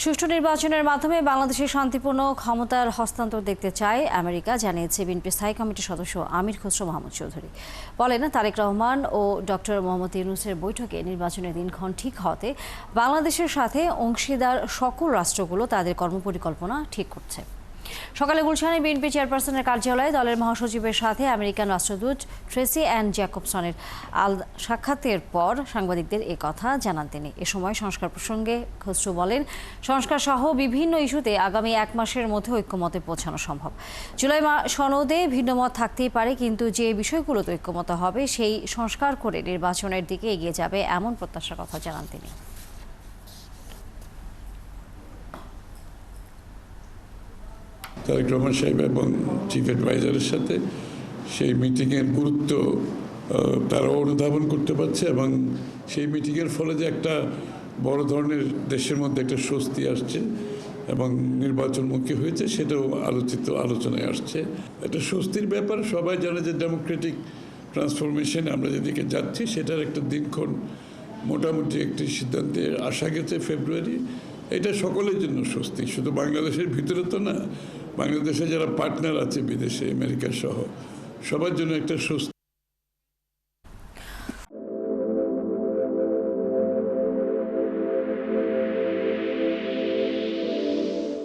সুষ্ঠু নির্বাচনের মাধ্যমে বাংলাদেশের শান্তিপূর্ণ ক্ষমতার হস্তান্তর দেখতে চায় আমেরিকা, জানিয়েছে বিএনপি স্থায়ী কমিটির সদস্য আমির খসরু মাহমুদ চৌধুরী। বলেন, তারেক রহমান ও ডক্টর মোহাম্মদ ইউনূসের বৈঠকে নির্বাচনের দিনক্ষণ ঠিক হতে বাংলাদেশের সাথে অংশীদার সকল রাষ্ট্রগুলো তাদের কর্মপরিকল্পনা ঠিক করছে। সকালে গুলশানে বিএনপি চেয়ারপারসনের কার্যালয়ে দলের মহাসচিবের সাথে আমেরিকান রাষ্ট্রদূত ট্রেসি অ্যান জ্যাকবসনের সাক্ষাতের পর সাংবাদিকদের এ কথা জানান তিনি। এ সময় সংস্কার প্রসঙ্গে খসরু বলেন, সংস্কার সহ বিভিন্ন ইস্যুতে আগামী 1 মাসের মধ্যে ঐক্যমতে পৌঁছানো সম্ভব। জুলাই সনদে ভিন্নমত থাকতেই পারে, কিন্তু যে বিষয়গুলোতে ঐক্যমত হবে সেই সংস্কার করে নির্বাচনের দিকে এগিয়ে যাবে, এমন প্রত্যাশার কথা জানান তিনি। তারেক রহমান সাহেব এবং চিফ অ্যাডভাইজারের সাথে সেই মিটিংয়ের গুরুত্ব তারা অনুধাবন করতে পারছে এবং সেই মিটিংয়ের ফলে যে একটা বড় ধরনের দেশের মধ্যে একটা স্বস্তি আসছে এবং নির্বাচনমুখী হয়েছে, সেটাও আলোচনায় আসছে। একটা স্বস্তির ব্যাপার। সবাই জানে যে ডেমোক্রেটিক ট্রান্সফরমেশন আমরা যেদিকে যাচ্ছি সেটার একটা দিনক্ষণ মোটামুটি একটি সিদ্ধান্তে আসা গেছে ফেব্রুয়ারি। এটা সকলের জন্য স্বস্তি, শুধু বাংলাদেশের ভিতরে তো না, বাংলাদেশে যারা পার্টনার আছে বিদেশে, আমেরিকা সহ সবার জন্য একটা স্বস্তি।